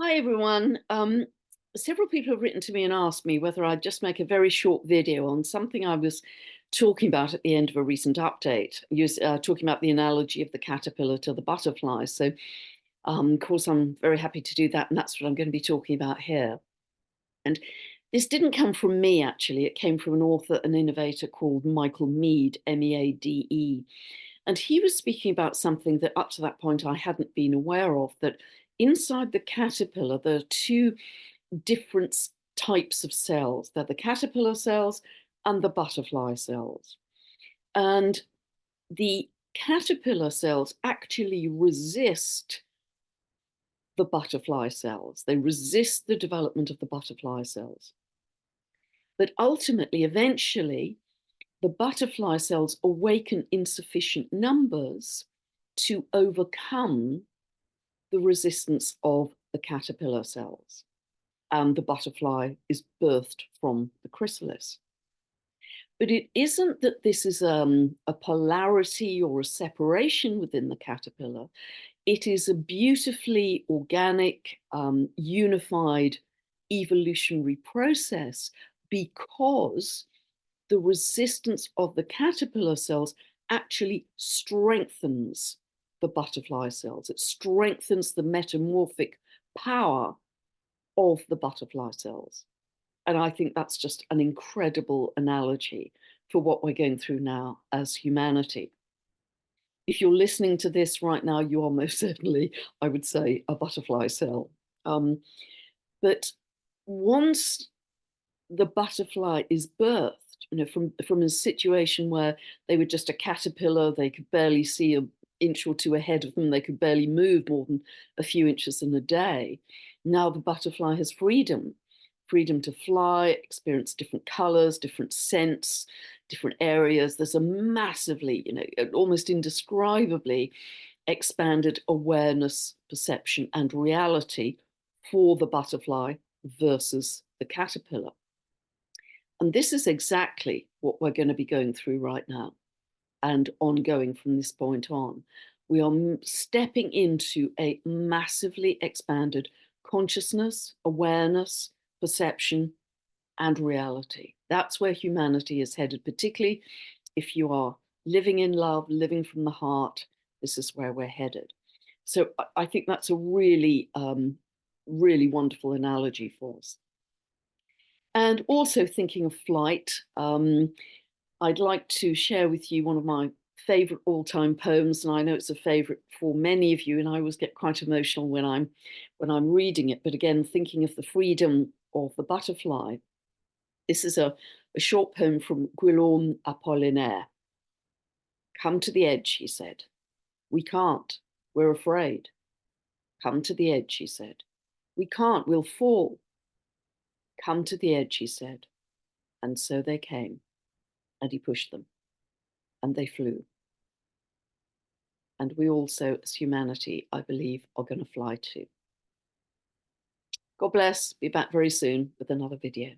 Hi everyone. Several people have written to me and asked me whether I'd just make a very short video on something I was talking about at the end of a recent update, talking about the analogy of the caterpillar to the butterfly. So, of course, I'm very happy to do that, and that's what I'm going to be talking about here. And this didn't come from me, actually. It came from an author, an innovator called Michael Meade, Meade. And he was speaking about something that up to that point I hadn't been aware of, that inside the caterpillar, there are two different types of cells. They're the caterpillar cells and the butterfly cells. And the caterpillar cells actually resist the butterfly cells. They resist the development of the butterfly cells. But ultimately, eventually, the butterfly cells awaken in sufficient numbers to overcome the resistance of the caterpillar cells. And the butterfly is birthed from the chrysalis. But it isn't that this is a polarity or a separation within the caterpillar. It is a beautifully organic, unified evolutionary process, because the resistance of the caterpillar cells actually strengthens the butterfly cells. It strengthens the metamorphic power of the butterfly cells. And I think that's just an incredible analogy for what we're going through now as humanity. If you're listening to this right now, you are most certainly, I would say, a butterfly cell. But once the butterfly is birthed, from a situation where they were just a caterpillar, they could barely see an inch or two ahead of them, they could barely move more than a few inches in a day. Now the butterfly has freedom to fly, experience different colors, different scents, different areas. There's a massively, almost indescribably expanded awareness, perception, and reality for the butterfly versus the caterpillar. And this is exactly what we're going to be going through right now and ongoing from this point on. We are stepping into a massively expanded consciousness, awareness, perception, and reality. That's where humanity is headed, particularly if you are living in love, living from the heart. This is where we're headed. So I think that's a really, really wonderful analogy for us. And also thinking of flight, I'd like to share with you one of my favorite all-time poems, and I know it's a favorite for many of you, and I always get quite emotional when I'm reading it. But again, thinking of the freedom of the butterfly, this is a short poem from Guillaume Apollinaire. "Come to the edge," he said. "We can't. We're afraid." "Come to the edge," he said. "We can't. We'll fall." "Come to the edge," he said. And so they came, and he pushed them, and they flew. And we also, as humanity, I believe, are going to fly too. God bless. Be back very soon with another video.